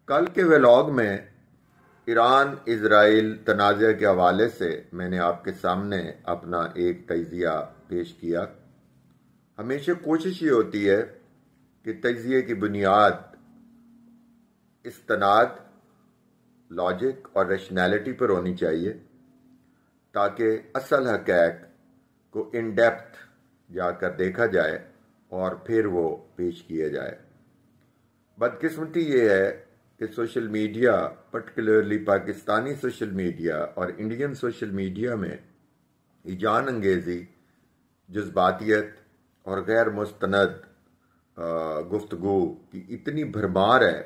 कल के व्लॉग में ईरान इजराइल तनाज़े के हवाले से मैंने आपके सामने अपना एक तजिया पेश किया। हमेशा कोशिश ये होती है कि तजिए की बुनियाद इस्तनाद, लॉजिक और रैशनैलिटी पर होनी चाहिए ताकि असल हक़ैक़ को इन डेप्थ जाकर देखा जाए और फिर वो पेश किए जाए। बदकिस्मती ये है कि social media, particularly Pakistani social media और इंडियन सोशल मीडिया में हिजान अंगेज़ी, जज्बातियत और गैर मुस्तनद गुफ्तगू की इतनी भरमार है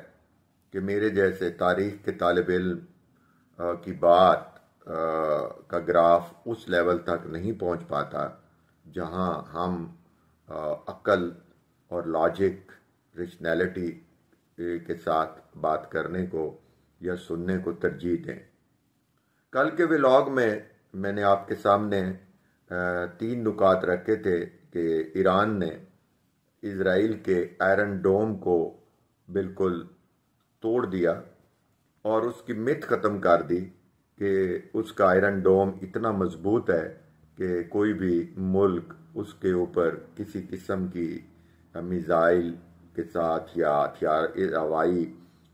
कि मेरे जैसे तारीख़ के तालिब इल्म की बात का ग्राफ उस लेवल तक नहीं पहुंच पाता जहां हम अक्ल और लॉजिक, रेशनैलिटी के साथ बात करने को या सुनने को तरजीह दें। कल के व्लॉग में मैंने आपके सामने 3 नुकात रखे थे कि ईरान ने इजराइल के आयरन डोम को बिल्कुल तोड़ दिया और उसकी मिथ ख़त्म कर दी कि उसका आयरन डोम इतना मजबूत है कि कोई भी मुल्क उसके ऊपर किसी किस्म की मिसाइल के साथ या हथियार हवाई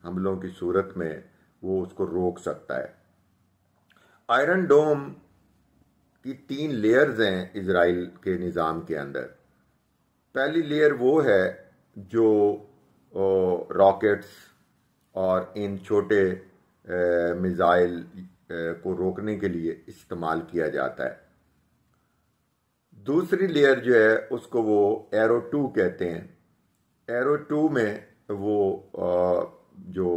हमलों की सूरत में वो उसको रोक सकता है। आयरन डोम की 3 लेयर्स हैं इजराइल के निज़ाम के अंदर। पहली लेयर वो है जो रॉकेट्स और इन छोटे मिसाइल को रोकने के लिए इस्तेमाल किया जाता है। दूसरी लेयर जो है उसको वो एरो 2 कहते हैं। एरो 2 में वो जो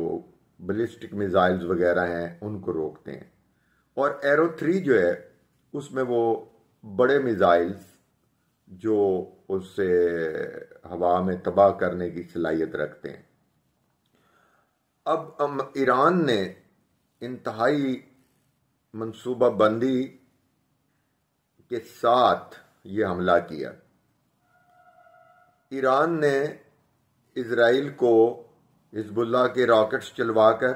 बैलिस्टिक मिसाइल्स वगैरह हैं उनको रोकते हैं। और एरो 3 जो है उसमें वो बड़े मिसाइल्स जो उससे हवा में तबाह करने की सलाहियत रखते हैं। अब ईरान ने इंतहाई मंसूबा बंदी के साथ ये हमला किया। ईरान ने इजराइल को हिजबुल्लाह के रॉकेट्स चलवाकर,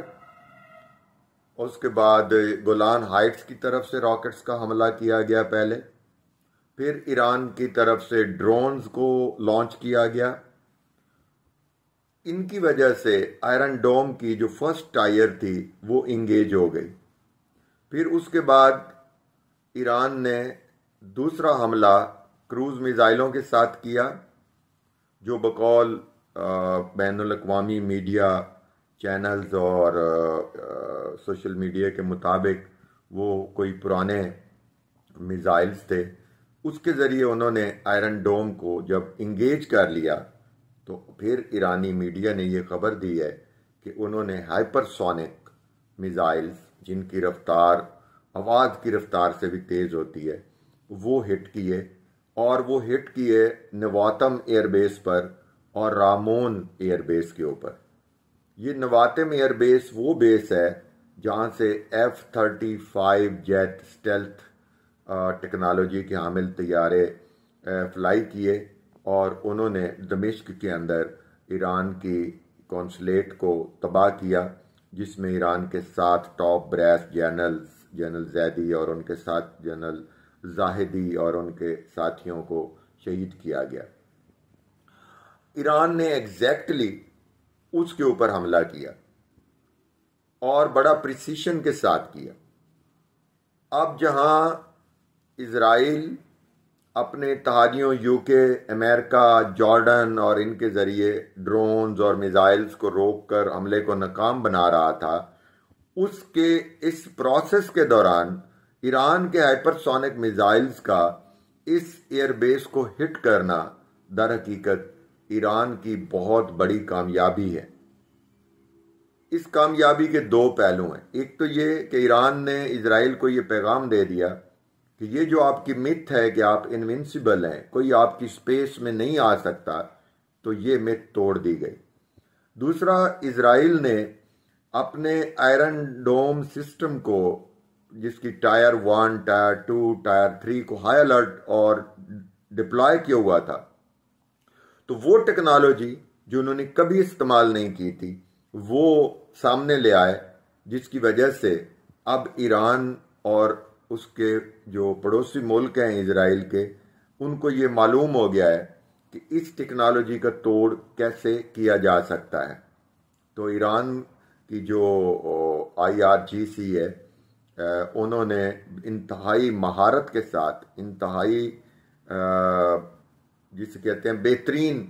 उसके बाद गोलान हाइट्स की तरफ से रॉकेट्स का हमला किया गया पहले, फिर ईरान की तरफ से ड्रोन्स को लॉन्च किया गया। इनकी वजह से आयरन डोम की जो फर्स्ट टायर थी वो इंगेज हो गई। फिर उसके बाद ईरान ने दूसरा हमला क्रूज मिसाइलों के साथ किया जो बकौल बैनुल अक़वामी मीडिया चैनल्स और सोशल मीडिया के मुताबिक वो कोई पुराने मिसाइल्स थे। उसके ज़रिए उन्होंने आयरन डोम को जब इंगेज कर लिया तो फिर ईरानी मीडिया ने ये खबर दी है कि उन्होंने हाइपरसोनिक मिसाइल्स, जिनकी रफ्तार आवाज़ की रफ्तार से भी तेज़ होती है, वो हिट किए। और वो हिट किए नवातम एयरबेस पर और रामोन एयरबेस के ऊपर। ये नवातम एयरबेस वो बेस है जहाँ से F-35 जेट स्टेल्थ टेक्नोलॉजी के हामिल तैयारे फ्लाई किए और उन्होंने दमिश्क के अंदर ईरान की कौंसलेट को तबाह किया, जिसमें ईरान के 7 टॉप ब्रेस जनरल जैदी और उनके साथ जनरल जाहिदी और उनके साथियों को शहीद किया गया। ईरान ने एग्जैक्टली उसके ऊपर हमला किया और बड़ा प्रिसीशन के साथ किया। अब जहां इजराइल अपने इत्तेहादियों यूके, अमेरिका, जॉर्डन और इनके जरिए ड्रोन्स और मिसाइल्स को रोककर हमले को नाकाम बना रहा था, उसके इस प्रोसेस के दौरान ईरान के हाइपरसोनिक मिसाइल्स का इस एयरबेस को हिट करना दर हकीकत ईरान की बहुत बड़ी कामयाबी है। इस कामयाबी के 2 पहलू हैं। एक तो ये कि ईरान ने इजराइल को ये पैगाम दे दिया कि ये जो आपकी मिथ है कि आप इनविंसिबल हैं, कोई आपकी स्पेस में नहीं आ सकता, तो ये मिथ तोड़ दी गई। दूसरा, इजराइल ने अपने आयरन डोम सिस्टम को, जिसकी टायर 1, टायर 2, टायर 3 को हाई अलर्ट और डिप्लॉय किया हुआ था, तो वो टेक्नोलॉजी जो उन्होंने कभी इस्तेमाल नहीं की थी वो सामने ले आए, जिसकी वजह से अब ईरान और उसके जो पड़ोसी मुल्क हैं इजराइल के, उनको ये मालूम हो गया है कि इस टेक्नोलॉजी का तोड़ कैसे किया जा सकता है। तो ईरान की जो IRGC है, उन्होंने इंतहाई महारत के साथ, इंतहाई जिसे कहते हैं बेहतरीन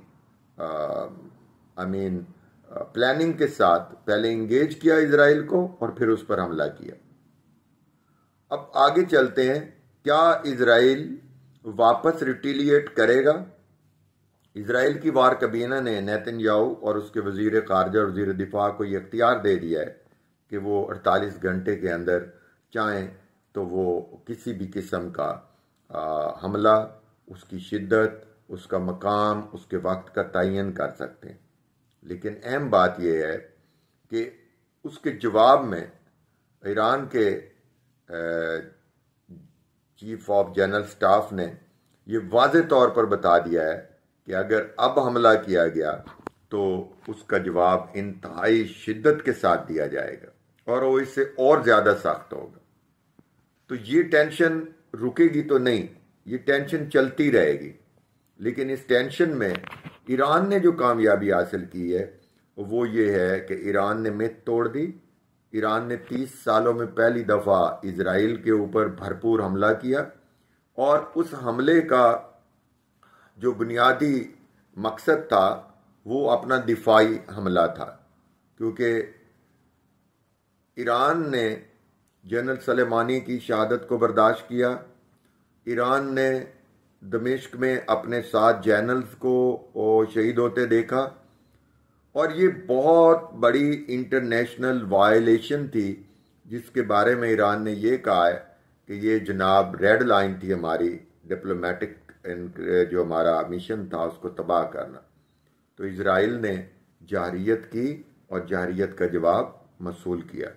प्लानिंग के साथ पहले इंगेज किया इजराइल को और फिर उस पर हमला किया। अब आगे चलते हैं, क्या इजराइल वापस रिटेलिएट करेगा? इजराइल की वार कबीना ने नेतन्याहू और उसके वजीर खारजा और वजीर दिफा को ये इख्तियार दे दिया है कि वो 48 घंटे के अंदर चाहें तो वो किसी भी किस्म का हमला, उसकी शिद्दत, उसका मकाम, उसके वक्त का तयन कर सकते हैं। लेकिन अहम बात यह है कि उसके जवाब में ईरान के चीफ ऑफ जनरल स्टाफ ने यह वाज़ेह तौर पर बता दिया है कि अगर अब हमला किया गया तो उसका जवाब इंतहाई शिद्दत के साथ दिया जाएगा और वो इससे और ज़्यादा सख्त होगा। तो ये टेंशन रुकेगी तो नहीं, ये टेंशन चलती रहेगी। लेकिन इस टेंशन में ईरान ने जो कामयाबी हासिल की है वो ये है कि ईरान ने मिथ तोड़ दी। ईरान ने 30 सालों में पहली दफ़ा इजराइल के ऊपर भरपूर हमला किया और उस हमले का जो बुनियादी मकसद था वो अपना दिफाई हमला था, क्योंकि ईरान ने जनरल सुलेमानी की शहादत को बर्दाश्त किया। ईरान ने दमिश्क में अपने 7 जनरल्स को शहीद होते देखा और ये बहुत बड़ी इंटरनेशनल वायलेशन थी, जिसके बारे में ईरान ने ये कहा है कि ये जनाब रेड लाइन थी हमारी डिप्लोमेटिक, जो हमारा मिशन था उसको तबाह करना। तो इजराइल ने जाहरियत की और जाहरियत का जवाब मसूल किया।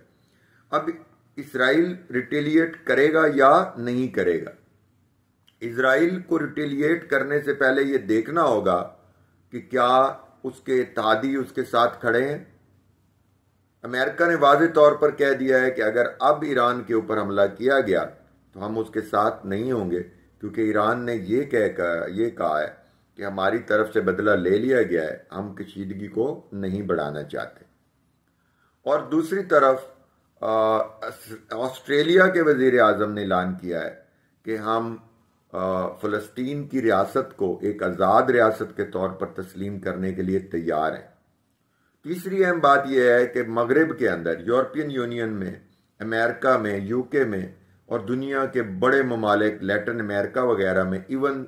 अब इजराइल रिटेलिएट करेगा या नहीं करेगा? इजराइल को रिटेलिएट करने से पहले ये देखना होगा कि क्या उसके इत्तेहादी उसके साथ खड़े हैं। अमेरिका ने वाज़ेह तौर पर कह दिया है कि अगर अब ईरान के ऊपर हमला किया गया तो हम उसके साथ नहीं होंगे, क्योंकि ईरान ने ये कहा है कि हमारी तरफ से बदला ले लिया गया है, हम कशीदगी को नहीं बढ़ाना चाहते। और दूसरी तरफ ऑस्ट्रेलिया के वजीर आज़म ने ऐलान किया है कि हम फ़लस्तीन की रियासत को एक आज़ाद रियासत के तौर पर तस्लीम करने के लिए तैयार हैं। तीसरी अहम बात यह है कि मगरिब के अंदर, यूरोपियन यूनियन में, अमेरिका में, UK में और दुनिया के बड़े ममालिक, लैटिन अमेरिका वगैरह में, इवन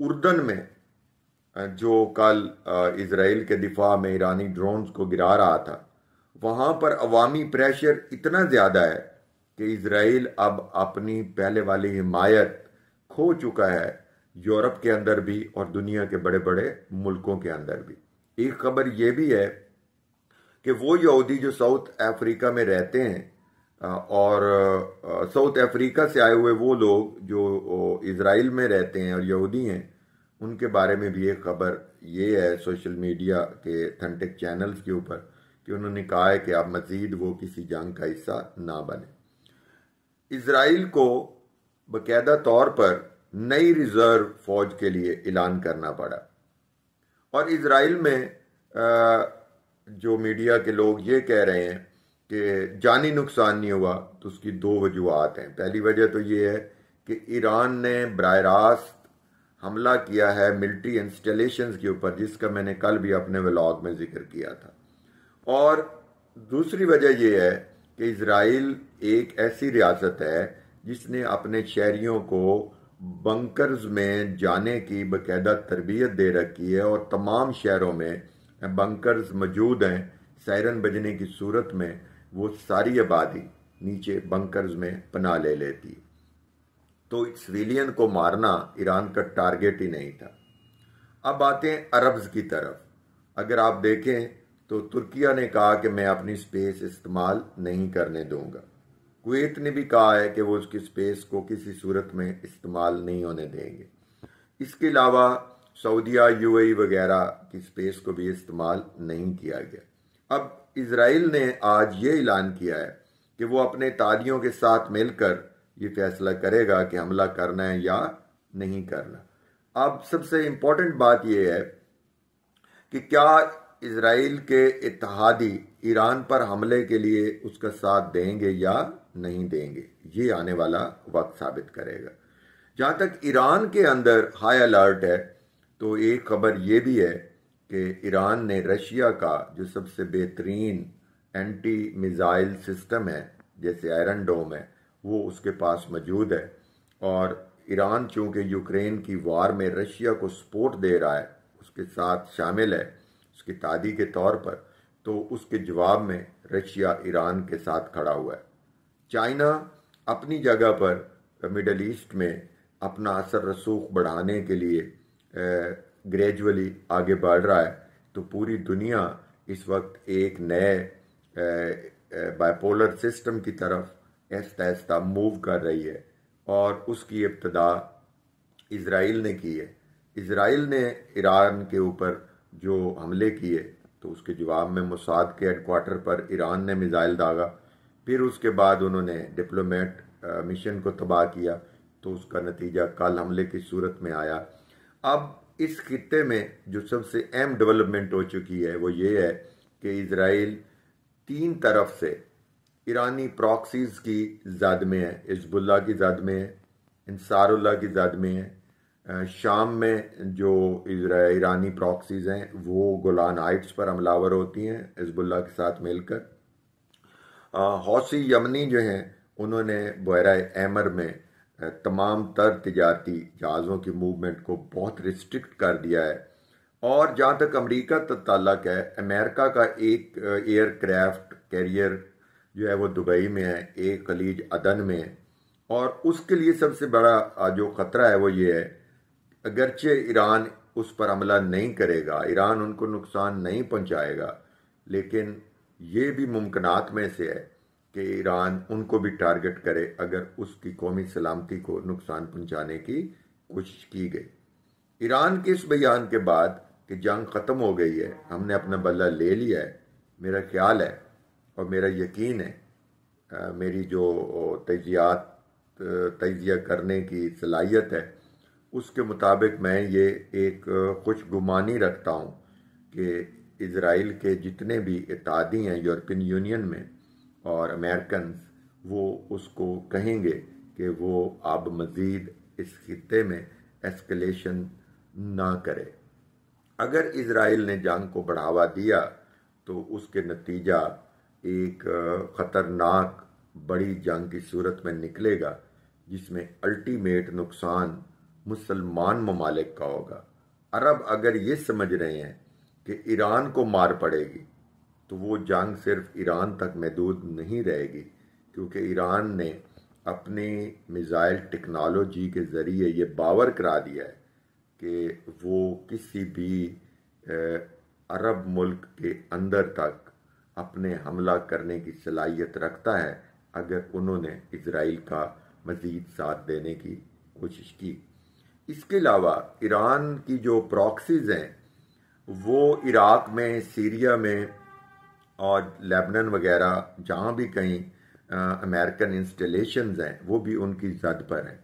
उर्दन में, जो कल इजराइल के दिफा में ईरानी ड्रोन्स को गिरा रहा था, वहाँ पर अवामी प्रेशर इतना ज़्यादा है कि इजराइल अब अपनी पहले वाली हिमायत खो चुका है, यूरोप के अंदर भी और दुनिया के बड़े बड़े मुल्कों के अंदर भी। एक खबर यह भी है कि वो यहूदी जो साउथ अफ्रीका में रहते हैं और साउथ अफ्रीका से आए हुए वो लोग जो इजराइल में रहते हैं और यहूदी हैं, उनके बारे में भी एक खबर ये है सोशल मीडिया के ऑथेंटिक चैनल्स के ऊपर कि उन्होंने कहा है कि अब मजीद वो किसी जंग का हिस्सा ना बने। इजराइल को बाकायदा तौर पर नई रिजर्व फौज के लिए ऐलान करना पड़ा और इजराइल में जो मीडिया के लोग ये कह रहे हैं कि जानी नुकसान नहीं हुआ, तो उसकी 2 वजूहात हैं। पहली वजह तो ये है कि ईरान ने बराह रास्त हमला किया है मिलिट्री इंस्टॉलेशंस के ऊपर, जिसका मैंने कल भी अपने व्लॉग में जिक्र किया था। और दूसरी वजह यह है कि इजराइल एक ऐसी रियासत है जिसने अपने शहरियों को बंकर्स में जाने की बाकायदा तरबियत दे रखी है और तमाम शहरों में बंकर्स मौजूद हैं। सायरन बजने की सूरत में वो सारी आबादी नीचे बंकर्स में पनाह ले लेती है। तो सिविलियन को मारना ईरान का टारगेट ही नहीं था। अब आते हैं अरब्स की तरफ। अगर आप देखें तो तुर्किया ने कहा कि मैं अपनी स्पेस इस्तेमाल नहीं करने दूंगा। कुवैत ने भी कहा है कि वो उसकी स्पेस को किसी सूरत में इस्तेमाल नहीं होने देंगे। इसके अलावा सऊदीया, UAE वगैरह की स्पेस को भी इस्तेमाल नहीं किया गया। अब इजराइल ने आज ये ऐलान किया है कि वो अपने तालियों के साथ मिलकर ये फैसला करेगा कि हमला करना है या नहीं करना। अब सबसे इम्पोर्टेंट बात यह है कि क्या इजराइल के इत्तेहादी ईरान पर हमले के लिए उसका साथ देंगे या नहीं देंगे, ये आने वाला वक्त साबित करेगा। जहाँ तक ईरान के अंदर हाई अलर्ट है, तो एक खबर ये भी है कि ईरान ने रशिया का जो सबसे बेहतरीन एंटी मिसाइल सिस्टम है, जैसे आयरन डोम है, वो उसके पास मौजूद है। और ईरान चूंकि यूक्रेन की वार में रशिया को सपोर्ट दे रहा है, उसके साथ शामिल है उसकी तादी के तौर पर, तो उसके जवाब में रशिया ईरान के साथ खड़ा हुआ है। चाइना अपनी जगह पर मिडल ईस्ट में अपना असर रसूख बढ़ाने के लिए ग्रेजुअली आगे बढ़ रहा है। तो पूरी दुनिया इस वक्त एक नए बाइपोलर सिस्टम की तरफ आहिस्ता आहिस्ता मूव कर रही है, और उसकी इब्तदा इजराइल ने की है। इजराइल ने ईरान के ऊपर जो हमले किए, तो उसके जवाब में मोसाद के हेडक्वार्टर पर ईरान ने मिसाइल दागा। फिर उसके बाद उन्होंने डिप्लोमेट मिशन को तबाह किया, तो उसका नतीजा कल हमले की सूरत में आया। अब इस खित्ते में जो सबसे अहम डेवलपमेंट हो चुकी है वो ये है कि इजराइल तीन तरफ से ईरानी प्रॉक्सीज की जद में है। हिजबुल्लाह की जद में है, अंसारुल्लाह की जद में है। शाम में जो ईरानी प्रॉक्सीज हैं वो गोलान हाइट्स पर हमलावर होती हैं हिजबुल्लाह के साथ मिलकर। हौसी यमनी जो हैं उन्होंने बहरा एमर में तमाम तर तिजारती जहाज़ों की मूवमेंट को बहुत रिस्ट्रिक्ट कर दिया है। और जहाँ तक अमेरिका तक ताल्लुक है, अमेरिका का एक एयरक्राफ्ट कैरियर जो है वो दुबई में है, एक खलीज अदन में है। और उसके लिए सबसे बड़ा जो ख़तरा है वो ये है, अगरचे ईरान उस पर हमला नहीं करेगा, ईरान उनको नुकसान नहीं पहुंचाएगा, लेकिन ये भी मुमकिनात में से है कि ईरान उनको भी टारगेट करे अगर उसकी कौमी सलामती को नुकसान पहुंचाने की कोशिश की गई। ईरान के इस बयान के बाद कि जंग ख़त्म हो गई है, हमने अपना बल्ला ले लिया है, मेरा ख्याल है और मेरा यकीन है, मेरी जो तजिया करने की सलाहियत है उसके मुताबिक मैं ये एक खुशगुमानी रखता हूँ कि इज़राइल के जितने भी इत्तेहादी हैं यूरोपियन यूनियन में और अमेरिकन, वो उसको कहेंगे कि वो अब मज़ीद इस खित्ते में एस्केलेशन ना करे। अगर इज़राइल ने जंग को बढ़ावा दिया तो उसके नतीजा एक ख़तरनाक बड़ी जंग की सूरत में निकलेगा, जिसमें अल्टीमेट नुकसान मुसलमान ममालिक का होगा। अरब अगर ये समझ रहे हैं कि ईरान को मार पड़ेगी, तो वो जंग सिर्फ ईरान तक महदूद नहीं रहेगी, क्योंकि ईरान ने अपनी मिसाइल टेक्नोलॉजी के ज़रिए ये बावर करा दिया है कि वो किसी भी अरब मुल्क के अंदर तक अपने हमला करने की सलाहियत रखता है अगर उन्होंने इज़राइल का मज़ीद साथ देने की कोशिश की। इसके अलावा ईरान की जो प्रॉक्सीज हैं वो इराक में, सीरिया में और लेबनान वगैरह जहाँ भी कहीं अमेरिकन इंस्टॉलेशंस हैं वो भी उनकी जद पर हैं।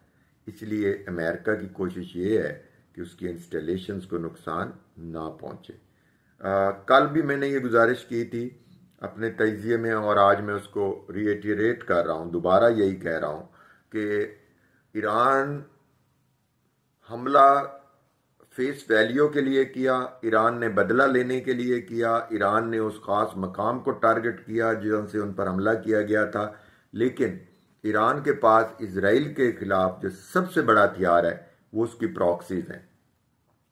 इसलिए अमेरिका की कोशिश ये है कि उसकी इंस्टॉलेशंस को नुकसान ना पहुँचे। कल भी मैंने ये गुजारिश की थी अपने तजिए में और आज मैं उसको रीइटरेट कर रहा हूँ, दोबारा यही कह रहा हूँ कि ईरान हमला फेस वैल्यू के लिए किया, ईरान ने बदला लेने के लिए किया, ईरान ने उस खास मकाम को टारगेट किया जिनसे उन पर हमला किया गया था। लेकिन ईरान के पास इजराइल के खिलाफ जो सबसे बड़ा हथियार है वो उसकी प्रॉक्सीज हैं,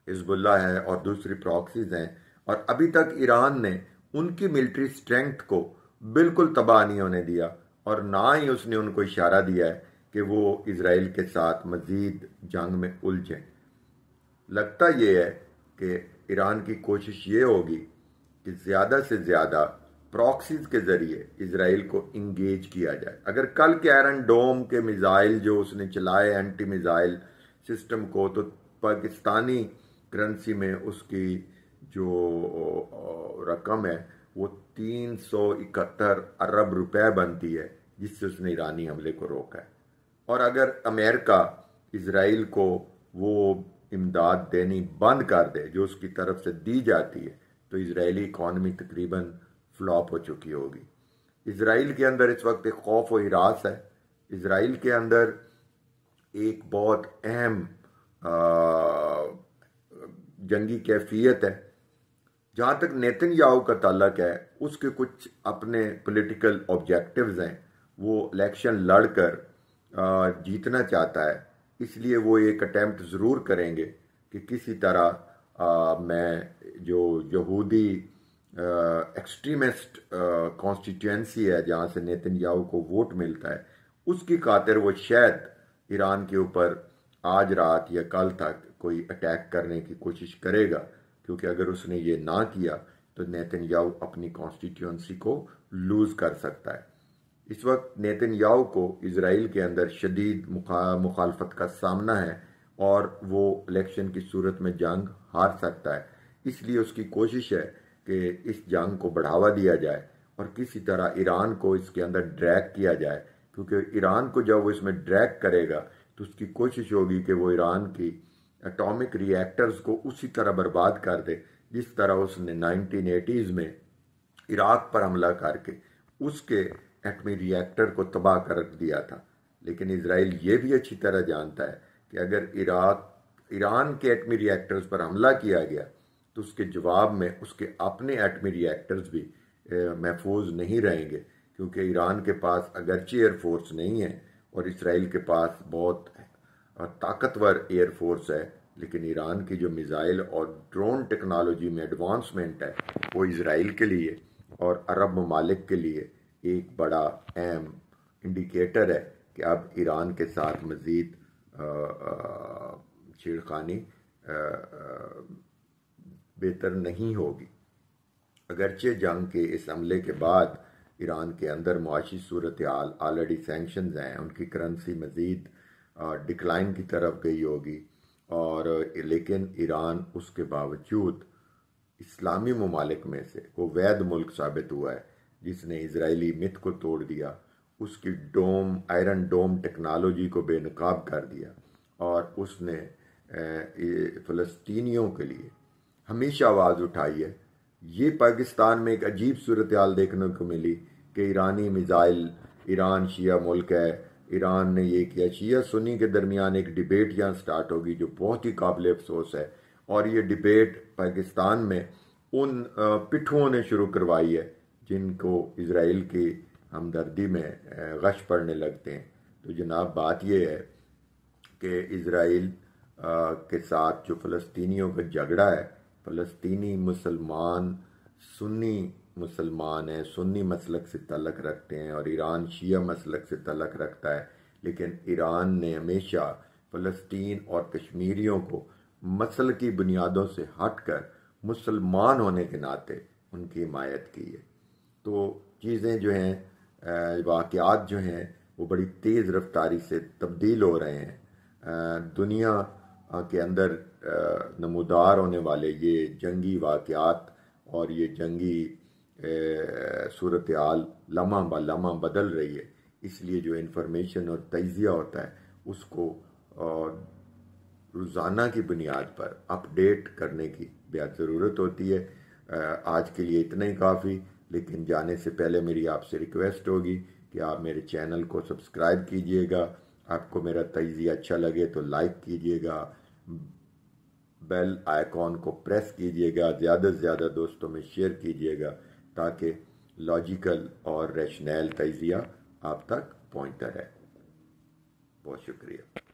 हिजबुल्लाह है और दूसरी प्रॉक्सीज हैं। और अभी तक ईरान ने उनकी मिलिट्री स्ट्रेंथ को बिल्कुल तबाह नहीं होने दिया और ना ही उसने उनको इशारा दिया है कि वो इजराइल के साथ मजीद जंग में उलझें। लगता ये है कि ईरान की कोशिश ये होगी कि ज़्यादा से ज़्यादा प्रॉक्सीज के ज़रिए इजराइल को इंगेज किया जाए। अगर कल के आयरन डोम के मिसाइल जो उसने चलाए एंटी मिसाइल सिस्टम को, तो पाकिस्तानी करेंसी में उसकी जो रकम है वो 371 अरब रुपए बनती है, जिससे उसने ईरानी हमले को रोका है। और अगर अमेरिका इसराइल को वो इमदाद देनी बंद कर दे जो उसकी तरफ से दी जाती है, तो इजरायली इकॉनमी तकरीबन फ्लॉप हो चुकी होगी। इसराइल के अंदर इस वक्त एक खौफ व हिरास है। इसराइल के अंदर एक बहुत अहम जंगी कैफियत है। जहाँ तक नेतन्याहू का ताल्लुक है, उसके कुछ अपने पॉलिटिकल ऑब्जेक्टिव्स हैं। वो इलेक्शन लड़कर जीतना चाहता है, इसलिए वो एक अटेम्प्ट ज़रूर करेंगे कि किसी तरह मैं जो यहूदी एक्सट्रीमिस्ट कॉन्स्टिट्यूंसी है जहाँ से नेतन्याहू को वोट मिलता है, उसकी खातिर वो शायद ईरान के ऊपर आज रात या कल तक कोई अटैक करने की कोशिश करेगा, क्योंकि अगर उसने ये ना किया तो नेतन्याहू अपनी कॉन्स्टिट्यूंसी को लूज कर सकता है। इस वक्त नेतन्याहू को इसराइल के अंदर शदीद मुखालफत का सामना है और वो इलेक्शन की सूरत में जंग हार सकता है। इसलिए उसकी कोशिश है कि इस जंग को बढ़ावा दिया जाए और किसी तरह ईरान को इसके अंदर ड्रैग किया जाए, क्योंकि ईरान को जब वो इसमें ड्रैग करेगा तो उसकी कोशिश होगी कि वो ईरान की एटॉमिक रिएक्टर्स को उसी तरह बर्बाद कर दे जिस तरह उसने 1980s में इराक पर हमला करके उसके एटमी रिएक्टर को तबाह कर दिया था। लेकिन इसराइल ये भी अच्छी तरह जानता है कि अगर ईरान के एटमी रिएक्टर्स पर हमला किया गया तो उसके जवाब में उसके अपने एटमी रिएक्टर्स भी महफूज नहीं रहेंगे, क्योंकि ईरान के पास अगरचे एयरफोर्स नहीं है और इसराइल के पास बहुत ताकतवर एयरफोर्स है, लेकिन ईरान की जो मिसाइल और ड्रोन टेक्नोलॉजी में एडवांसमेंट है वो इसराइल के लिए और अरब ममालिक के लिए एक बड़ा अहम इंडिकेटर है कि अब ईरान के साथ मज़ीद छेड़खानी बेहतर नहीं होगी। अगरचे जंग के इस हमले के बाद ईरान के अंदर मुआशी सूरत हाल ऑलरेडी सैंक्शंस हैं, उनकी करेंसी मज़ीद डिक्लाइन की तरफ गई होगी, और लेकिन ईरान उसके बावजूद इस्लामी ममालिक में से वो वैध मुल्क साबित हुआ है जिसने इजरायली मिथ को तोड़ दिया, उसकी आयरन डोम टेक्नोलॉजी को बेनकाब कर दिया, और उसने फ़लस्तीनियों के लिए हमेशा आवाज़ उठाई है। ये पाकिस्तान में एक अजीब सूरत हाल देखने को मिली कि ईरानी मिसाइल, ईरान शिया मुल्क है, ईरान ने ये किया, शिया सुन्नी के दरमियान एक डिबेट यहाँ स्टार्ट होगी जो बहुत ही काबिल अफसोस है, और ये डिबेट पाकिस्तान में उन पिट्ठुओं ने शुरू करवाई है जिनको इसराइल की हमदर्दी में गश पड़ने लगते हैं। तो जनाब बात यह है कि इसराइल के साथ जो फ़लस्तीनियों का झगड़ा है, फ़लस्तीनी मुसलमान सुन्नी मुसलमान हैं, सुन्नी मसलक से तल्लक रखते हैं, और ईरान शिया मसलक से तल्लक रखता है, लेकिन ईरान ने हमेशा फ़लस्तीन और कश्मीरियों को मसल की बुनियादों से हटकर मुसलमान होने के नाते उनकी हिमायत की है। तो चीज़ें जो हैं, वाक़यात जो हैं वो बड़ी तेज़ रफ्तारी से तब्दील हो रहे हैं। दुनिया के अंदर नमूदार होने वाले ये जंगी वाक़यात और ये जंगी सूरत हाल लम्हा ब लम्हा बदल रही है, इसलिए जो इन्फॉर्मेशन और तजिया होता है उसको रोज़ाना की बुनियाद पर अपडेट करने की बेहद ज़रूरत होती है। आज के लिए इतना ही काफ़ी, लेकिन जाने से पहले मेरी आपसे रिक्वेस्ट होगी कि आप मेरे चैनल को सब्सक्राइब कीजिएगा, आपको मेरा तजिया अच्छा लगे तो लाइक कीजिएगा, बेल आइकॉन को प्रेस कीजिएगा, ज़्यादा से ज़्यादा दोस्तों में शेयर कीजिएगा ताकि लॉजिकल और रैशनल तजिया आप तक पहुंचता रहे। बहुत शुक्रिया।